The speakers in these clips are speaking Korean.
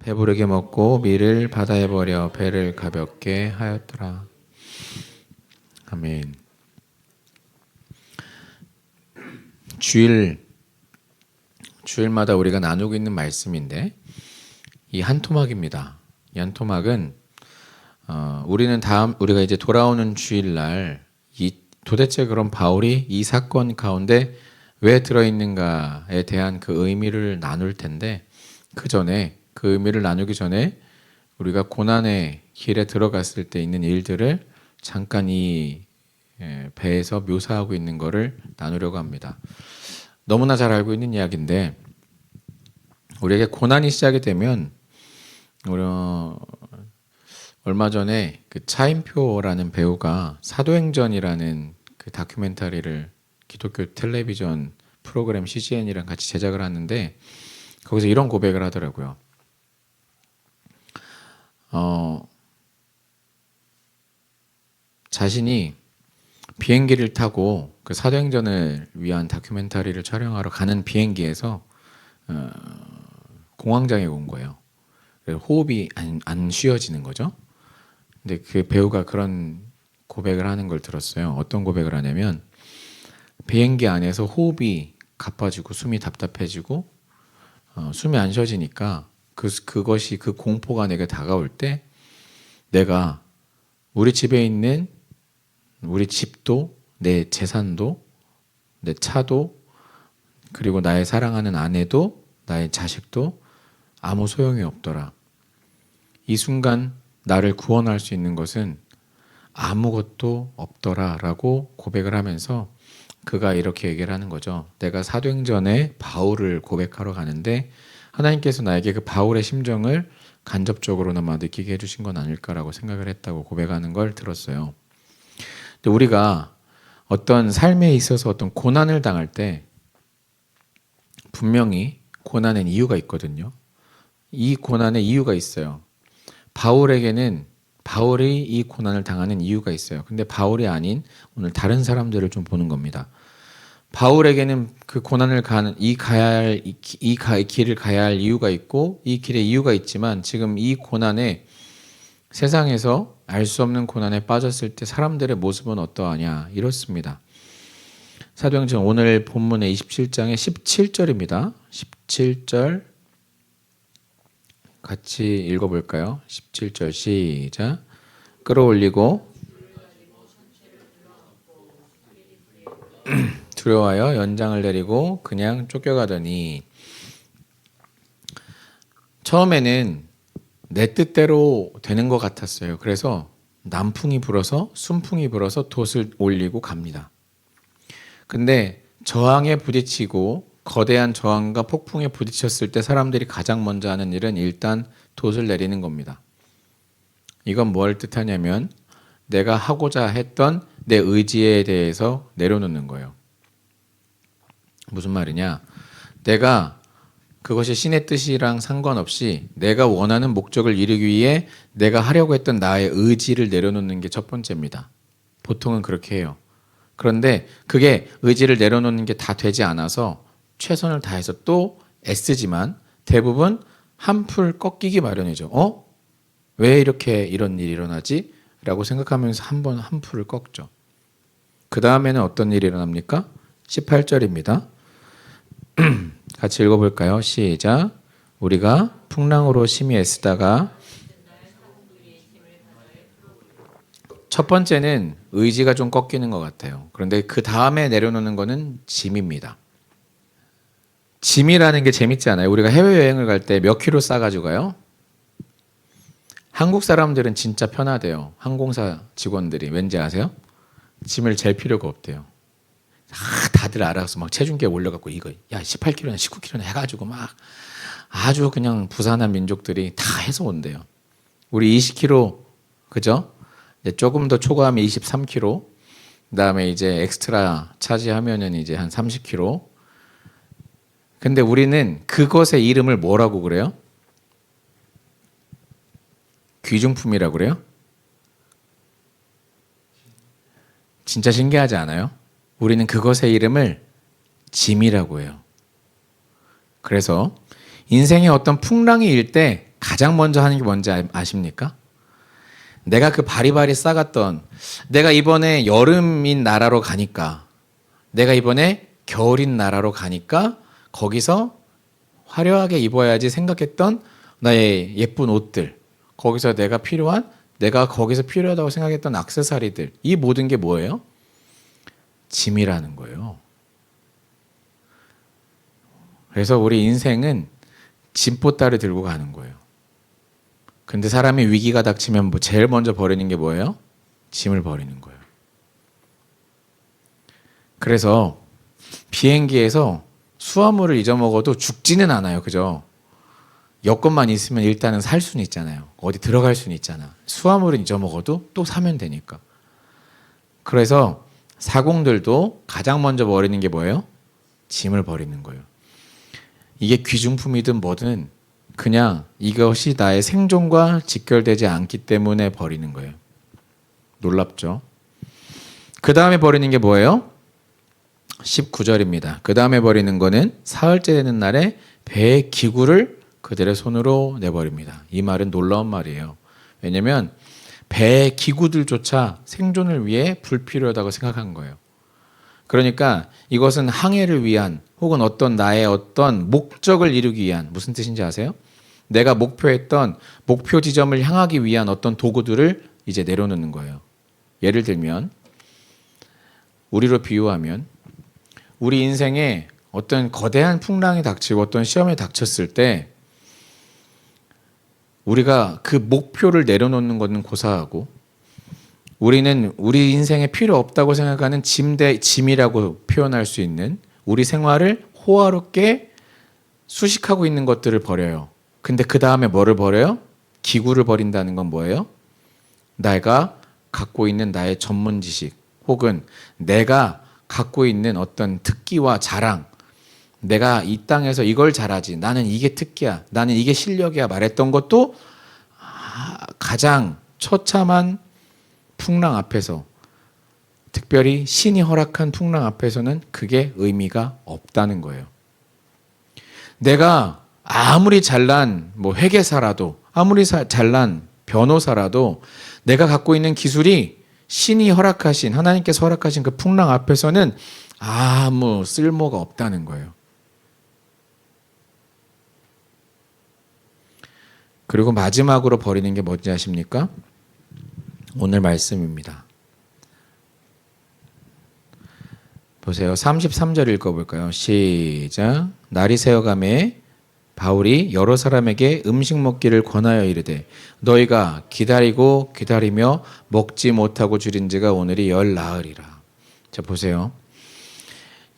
배부르게 먹고 밀을 바다에 버려 배를 가볍게 하였더라. 아멘. 주일마다 우리가 나누고 있는 말씀인데 이 한 토막입니다. 이 한 토막은 우리가 이제 돌아오는 주일날 도대체 그럼 바울이 이 사건 가운데 왜 들어있는가에 대한 그 의미를 나눌 텐데 그 의미를 나누기 전에 우리가 고난의 길에 들어갔을 때 있는 일들을 잠깐 이 배에서 묘사하고 있는 것을 나누려고 합니다. 너무나 잘 알고 있는 이야기인데 우리에게 고난이 시작이 되면 얼마 전에 그 차인표라는 배우가 사도행전이라는 그 다큐멘터리를 기독교 텔레비전 프로그램 CGN이랑 같이 제작을 하는데 거기서 이런 고백을 하더라고요. 자신이 비행기를 타고 그 사도행전을 위한 다큐멘터리를 촬영하러 가는 비행기에서 공황장애가 온 거예요. 호흡이 안 쉬어지는 거죠. 근데 그 배우가 그런 고백을 하는 걸 들었어요. 어떤 고백을 하냐면 비행기 안에서 호흡이 가빠지고 숨이 답답해지고 숨이 안 쉬어지니까 그것이 그 공포가 내게 다가올 때 내가 우리 집에 있는 우리 집도 내 재산도 내 차도 그리고 나의 사랑하는 아내도 나의 자식도 아무 소용이 없더라. 이 순간 나를 구원할 수 있는 것은 아무것도 없더라 라고 고백을 하면서 그가 이렇게 얘기를 하는 거죠. 내가 사도행전에 바울을 고백하러 가는데 하나님께서 나에게 그 바울의 심정을 간접적으로나마 느끼게 해주신 건 아닐까라고 생각을 했다고 고백하는 걸 들었어요. 근데 우리가 어떤 삶에 있어서 어떤 고난을 당할 때 분명히 고난엔 이유가 있거든요. 이 고난에 이유가 있어요. 바울이 이 고난을 당하는 이유가 있어요. 근데 바울이 아닌 오늘 다른 사람들을 좀 보는 겁니다. 바울에게는 그 고난을 이 길을 가야 할 이유가 있고 이 길에 이유가 있지만 지금 이 고난에 세상에서 알 수 없는 고난에 빠졌을 때 사람들의 모습은 어떠하냐 이렇습니다. 사도행전 오늘 본문의 27장의 17절입니다. 17절 같이 읽어볼까요? 17절 시작. 끌어올리고 두려워하여 연장을 내리고 그냥 쫓겨가더니 처음에는 내 뜻대로 되는 것 같았어요. 그래서 남풍이 불어서 순풍이 불어서 돛을 올리고 갑니다. 근데 저항에 부딪히고 거대한 저항과 폭풍에 부딪혔을 때 사람들이 가장 먼저 하는 일은 일단 돛을 내리는 겁니다. 이건 뭘 뜻하냐면 내가 하고자 했던 내 의지에 대해서 내려놓는 거예요. 무슨 말이냐? 내가 그것이 신의 뜻이랑 상관없이 내가 원하는 목적을 이루기 위해 내가 하려고 했던 나의 의지를 내려놓는 게 첫 번째입니다. 보통은 그렇게 해요. 그런데 그게 의지를 내려놓는 게 다 되지 않아서 최선을 다해서 또 애쓰지만 대부분 한풀 꺾이기 마련이죠. 왜 이런 일이 일어나지? 라고 생각하면서 한풀을 꺾죠. 그 다음에는 어떤 일이 일어납니까? 18절입니다. 같이 읽어볼까요? 시작. 우리가 풍랑으로 심히 애쓰다가 첫 번째는 의지가 좀 꺾이는 것 같아요. 그런데 그 다음에 내려놓는 거는 짐입니다. 짐이라는 게 재밌지 않아요? 우리가 해외여행을 갈 때 몇 킬로 싸가지고 가요? 한국 사람들은 진짜 편하대요. 항공사 직원들이. 왠지 아세요? 짐을 잴 필요가 없대요. 다들 알아서 막 체중계에 올려갖고 이거 18kg나 19kg나 해가지고 막 아주 그냥 부산한 민족들이 다 해서 온대요. 우리 20kg 그죠? 조금 더 초과하면 23kg. 그다음에 이제 엑스트라 차지하면은 이제 한 30kg. 근데 우리는 그것의 이름을 뭐라고 그래요? 귀중품이라고 그래요? 진짜 신기하지 않아요? 우리는 그것의 이름을 짐이라고 해요. 그래서 인생의 어떤 풍랑이 일 때 가장 먼저 하는 게 뭔지 아십니까? 내가 그 바리바리 싸갔던, 내가 이번에 여름인 나라로 가니까, 내가 이번에 겨울인 나라로 가니까 거기서 화려하게 입어야지 생각했던 나의 예쁜 옷들, 거기서 내가 거기서 필요하다고 생각했던 액세서리들, 이 모든 게 뭐예요? 짐이라는 거예요. 그래서 우리 인생은 짐보따를 들고 가는 거예요. 근데 사람이 위기가 닥치면 제일 먼저 버리는 게 뭐예요? 짐을 버리는 거예요. 그래서 비행기에서 수화물을 잊어먹어도 죽지는 않아요. 그죠? 여권만 있으면 일단은 살 수는 있잖아요. 어디 들어갈 수는 있잖아. 수화물은 잊어먹어도 또 사면 되니까. 그래서 사공들도 가장 먼저 버리는 게 뭐예요? 짐을 버리는 거예요. 이게 귀중품이든 뭐든 그냥 이것이 나의 생존과 직결되지 않기 때문에 버리는 거예요. 놀랍죠? 그 다음에 버리는 게 뭐예요? 19절입니다. 그 다음에 버리는 거는 사흘째 되는 날에 배의 기구를 그들의 손으로 내버립니다. 이 말은 놀라운 말이에요. 왜냐하면 배의 기구들조차 생존을 위해 불필요하다고 생각한 거예요. 그러니까 이것은 항해를 위한 혹은 나의 어떤 목적을 이루기 위한, 무슨 뜻인지 아세요? 내가 목표했던 목표 지점을 향하기 위한 어떤 도구들을 이제 내려놓는 거예요. 예를 들면 우리로 비유하면 우리 인생에 어떤 거대한 풍랑이 닥치고 어떤 시험이 닥쳤을 때 우리가 그 목표를 내려놓는 것은 고사하고, 우리는 우리 인생에 필요 없다고 생각하는 짐이라고 표현할 수 있는 우리 생활을 호화롭게 수식하고 있는 것들을 버려요. 근데 그 다음에 뭐를 버려요? 기구를 버린다는 건 뭐예요? 내가 갖고 있는 나의 전문 지식, 혹은 내가 갖고 있는 어떤 특기와 자랑, 내가 이 땅에서 이걸 잘하지, 나는 이게 특기야, 나는 이게 실력이야 말했던 것도 가장 처참한 풍랑 앞에서, 특별히 신이 허락한 풍랑 앞에서는 그게 의미가 없다는 거예요. 내가 아무리 잘난 회계사라도, 아무리 잘난 변호사라도 내가 갖고 있는 기술이 신이 허락하신, 하나님께서 허락하신 그 풍랑 앞에서는 아무 쓸모가 없다는 거예요. 그리고 마지막으로 버리는 게 뭔지 아십니까? 오늘 말씀입니다. 보세요. 33절 읽어볼까요? 시작. 날이 새어가매 바울이 여러 사람에게 음식 먹기를 권하여 이르되 너희가 기다리고 기다리며 먹지 못하고 줄인 지가 오늘이 열 나흘이라. 자, 보세요.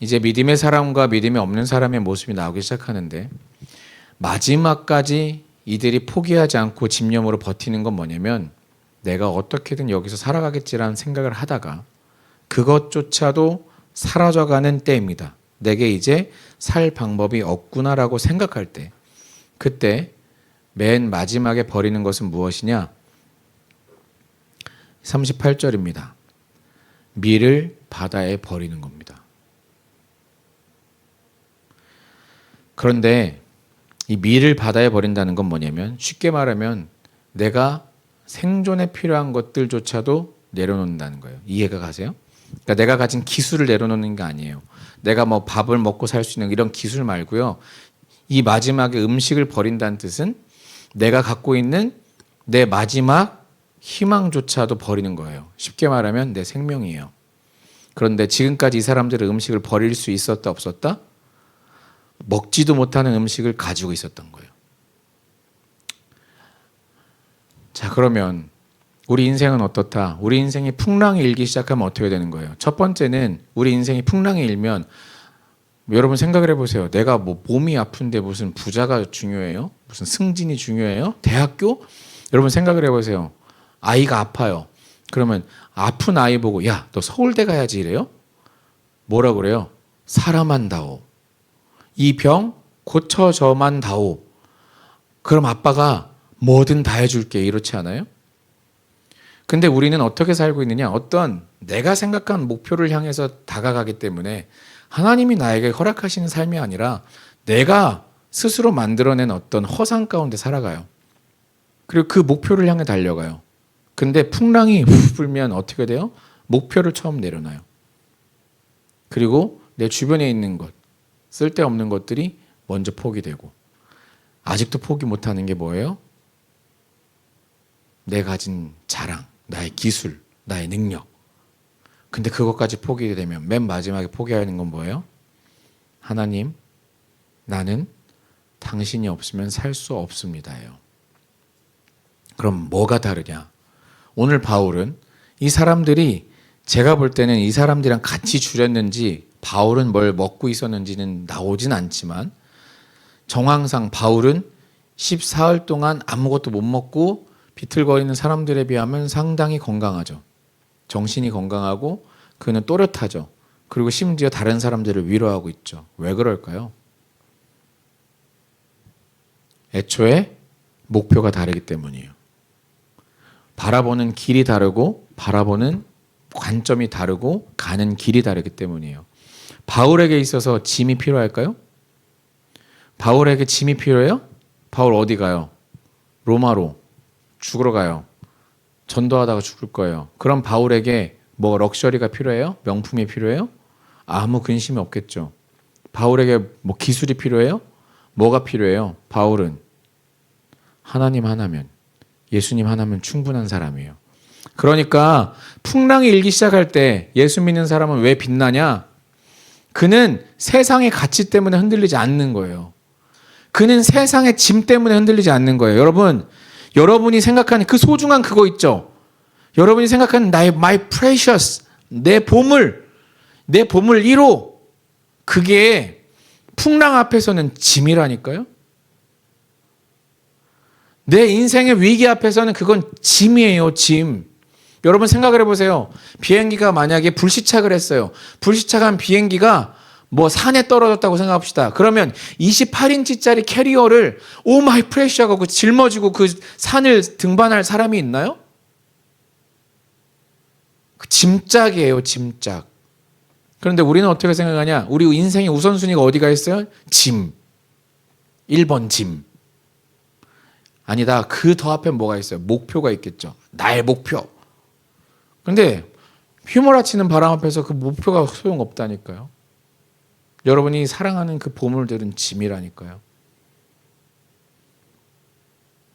이제 믿음의 사람과 믿음이 없는 사람의 모습이 나오기 시작하는데, 마지막까지 이들이 포기하지 않고 집념으로 버티는 건 뭐냐면, 내가 어떻게든 여기서 살아가겠지라는 생각을 하다가 그것조차도 사라져가는 때입니다. 내게 이제 살 방법이 없구나라고 생각할 때, 그때 맨 마지막에 버리는 것은 무엇이냐? 38절입니다. 밀을 바다에 버리는 겁니다. 그런데 이 밀을 바다에 버린다는 건 뭐냐면, 쉽게 말하면 내가 생존에 필요한 것들조차도 내려놓는다는 거예요. 이해가 가세요? 그러니까 내가 가진 기술을 내려놓는 게 아니에요. 내가 밥을 먹고 살 수 있는 이런 기술 말고요. 이 마지막에 음식을 버린다는 뜻은 내가 갖고 있는 내 마지막 희망조차도 버리는 거예요. 쉽게 말하면 내 생명이에요. 그런데 지금까지 이 사람들은 음식을 버릴 수 있었다 없었다? 먹지도 못하는 음식을 가지고 있었던 거예요. 자, 그러면 우리 인생은 어떻다? 우리 인생이 풍랑이 일기 시작하면 어떻게 되는 거예요? 첫 번째는 우리 인생이 풍랑이 일면, 여러분 생각을 해보세요. 내가 몸이 아픈데 무슨 부자가 중요해요? 무슨 승진이 중요해요? 대학교? 여러분 생각을 해보세요. 아이가 아파요. 그러면 아픈 아이 보고 야, 너 서울대 가야지 이래요? 뭐라 그래요? 사람한다오. 이 병 고쳐져만 다오. 그럼 아빠가 뭐든 다 해줄게, 이렇지 않아요? 근데 우리는 어떻게 살고 있느냐? 어떤 내가 생각한 목표를 향해서 다가가기 때문에 하나님이 나에게 허락하시는 삶이 아니라 내가 스스로 만들어낸 어떤 허상 가운데 살아가요. 그리고 그 목표를 향해 달려가요. 근데 풍랑이 후 불면 어떻게 돼요? 목표를 처음 내려놔요. 그리고 내 주변에 있는 것, 쓸데없는 것들이 먼저 포기되고, 아직도 포기 못하는 게 뭐예요? 내 가진 자랑, 나의 기술, 나의 능력. 근데 그것까지 포기되면 맨 마지막에 포기하는 건 뭐예요? 하나님, 나는 당신이 없으면 살 수 없습니다예요. 그럼 뭐가 다르냐? 오늘 바울은 이 사람들이, 제가 볼 때는 이 사람들이랑 같이 줄였는지 바울은 뭘 먹고 있었는지는 나오진 않지만, 정황상 바울은 14일 동안 아무것도 못 먹고 비틀거리는 사람들에 비하면 상당히 건강하죠. 정신이 건강하고 그는 또렷하죠. 그리고 심지어 다른 사람들을 위로하고 있죠. 왜 그럴까요? 애초에 목표가 다르기 때문이에요. 바라보는 길이 다르고 바라보는 관점이 다르고 가는 길이 다르기 때문이에요. 바울에게 있어서 짐이 필요할까요? 바울에게 짐이 필요해요? 바울 어디 가요? 로마로 죽으러 가요. 전도하다가 죽을 거예요. 그럼 바울에게 뭐 럭셔리가 필요해요? 명품이 필요해요? 아무 근심이 없겠죠. 바울에게 뭐 기술이 필요해요? 뭐가 필요해요? 바울은 하나님 하나면, 예수님 하나면 충분한 사람이에요. 그러니까 풍랑이 일기 시작할 때 예수 믿는 사람은 왜 빛나냐? 그는 세상의 가치 때문에 흔들리지 않는 거예요. 그는 세상의 짐 때문에 흔들리지 않는 거예요. 여러분이 생각하는 그 소중한 그거 있죠? 여러분이 생각하는 나의 my precious, 내 보물 1호, 그게 풍랑 앞에서는 짐이라니까요. 내 인생의 위기 앞에서는 그건 짐이에요, 짐. 여러분 생각을 해보세요. 비행기가 만약에 불시착을 했어요. 불시착한 비행기가 뭐 산에 떨어졌다고 생각합시다. 그러면 28인치짜리 캐리어를 오 마이 프레셔 하고 짊어지고 그 산을 등반할 사람이 있나요? 그 짐짝이에요, 짐짝. 그런데 우리는 어떻게 생각하냐? 우리 인생의 우선순위가 어디가 있어요? 짐. 1번 짐. 아니다. 그 더 앞에 뭐가 있어요? 목표가 있겠죠. 나의 목표. 그런데 휘몰아치는 바람 앞에서 그 목표가 소용없다니까요. 여러분이 사랑하는 그 보물들은 짐이라니까요.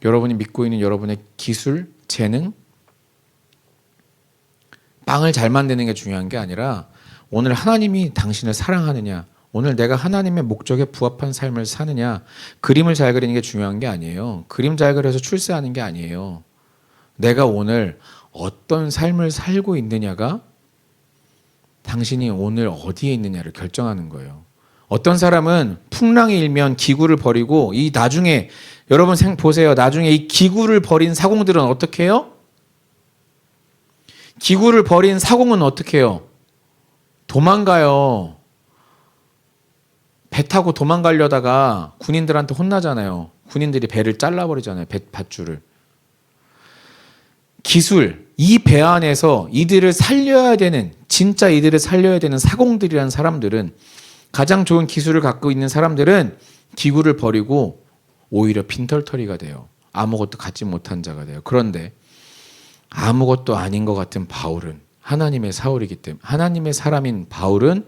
여러분이 믿고 있는 여러분의 기술, 재능, 빵을 잘 만드는 게 중요한 게 아니라 오늘 하나님이 당신을 사랑하느냐, 오늘 내가 하나님의 목적에 부합한 삶을 사느냐, 그림을 잘 그리는 게 중요한 게 아니에요. 그림 잘 그려서 출세하는 게 아니에요. 내가 오늘 어떤 삶을 살고 있느냐가 당신이 오늘 어디에 있느냐를 결정하는 거예요. 어떤 사람은 풍랑이 일면 기구를 버리고 이 나중에 여러분 보세요. 나중에 이 기구를 버린 사공들은 어떻게 해요? 기구를 버린 사공은 어떻게 해요? 도망가요. 배 타고 도망가려다가 군인들한테 혼나잖아요. 군인들이 배를 잘라버리잖아요. 밧줄을. 기술, 이 배 안에서 이들을 살려야 되는, 진짜 이들을 살려야 되는 사공들이라는 사람들은, 가장 좋은 기술을 갖고 있는 사람들은 기구를 버리고 오히려 빈털터리가 돼요. 아무것도 갖지 못한 자가 돼요. 그런데 아무것도 아닌 것 같은 바울은 하나님의 사울이기 때문에, 하나님의 사람인 바울은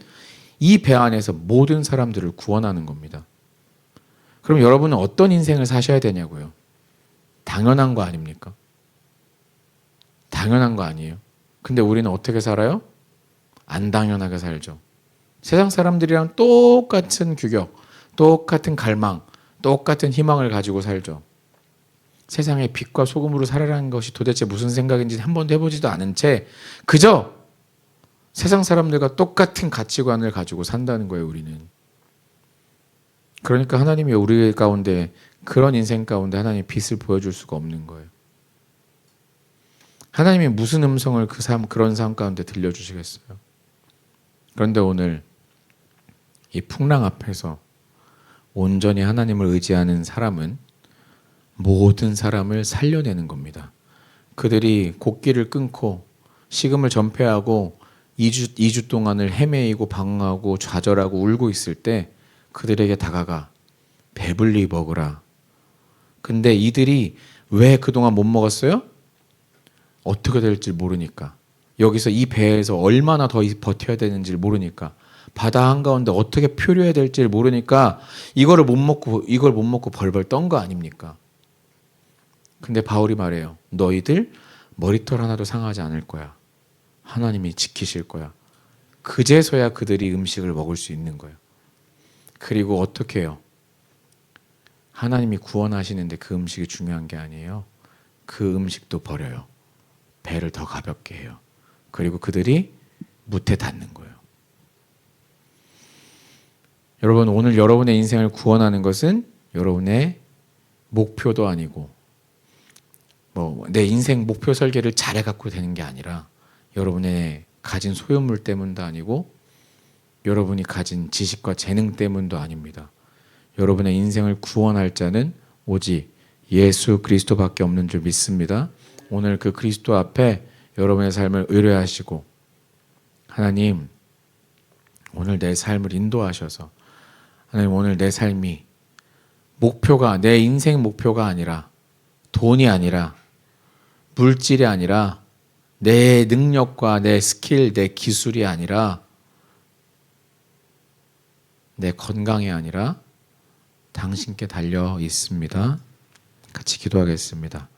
이 배 안에서 모든 사람들을 구원하는 겁니다. 그럼 여러분은 어떤 인생을 사셔야 되냐고요? 당연한 거 아닙니까? 당연한 거 아니에요. 근데 우리는 어떻게 살아요? 안 당연하게 살죠. 세상 사람들이랑 똑같은 규격, 똑같은 갈망, 똑같은 희망을 가지고 살죠. 세상에 빛과 소금으로 살아라는 것이 도대체 무슨 생각인지 한 번도 해보지도 않은 채 그저 세상 사람들과 똑같은 가치관을 가지고 산다는 거예요, 우리는. 그러니까 하나님이 우리 가운데, 그런 인생 가운데 하나님의 빛을 보여줄 수가 없는 거예요. 하나님이 무슨 음성을 그런 삶 가운데 들려주시겠어요? 그런데 오늘 이 풍랑 앞에서 온전히 하나님을 의지하는 사람은 모든 사람을 살려내는 겁니다. 그들이 곡기를 끊고 식음을 전폐하고 2주 동안을 헤매이고 방황하고 좌절하고 울고 있을 때 그들에게 다가가 배불리 먹으라. 근데 이들이 왜 그동안 못 먹었어요? 어떻게 될지 모르니까. 여기서 이 배에서 얼마나 더 버텨야 되는지 모르니까. 바다 한가운데 어떻게 표류해야 될지 모르니까 이걸 못 먹고 벌벌 떤 거 아닙니까? 근데 바울이 말해요. 너희들 머리털 하나도 상하지 않을 거야. 하나님이 지키실 거야. 그제서야 그들이 음식을 먹을 수 있는 거예요. 그리고 어떻게 해요? 하나님이 구원하시는데 그 음식이 중요한 게 아니에요. 그 음식도 버려요. 배를 더 가볍게 해요. 그리고 그들이 무태 닿는 거예요. 여러분, 오늘 여러분의 인생을 구원하는 것은 여러분의 목표도 아니고 내 인생 목표 설계를 잘해 갖고 되는 게 아니라 여러분의 가진 소유물 때문도 아니고 여러분이 가진 지식과 재능 때문도 아닙니다. 여러분의 인생을 구원할 자는 오직 예수 그리스도밖에 없는 줄 믿습니다. 오늘 그 그리스도 앞에 여러분의 삶을 의뢰하시고 하나님 오늘 내 삶을 인도하셔서 하나님 오늘 내 삶이 내 인생 목표가 아니라 돈이 아니라 물질이 아니라 내 능력과 내 스킬, 내 기술이 아니라 내 건강이 아니라 당신께 달려 있습니다. 같이 기도하겠습니다.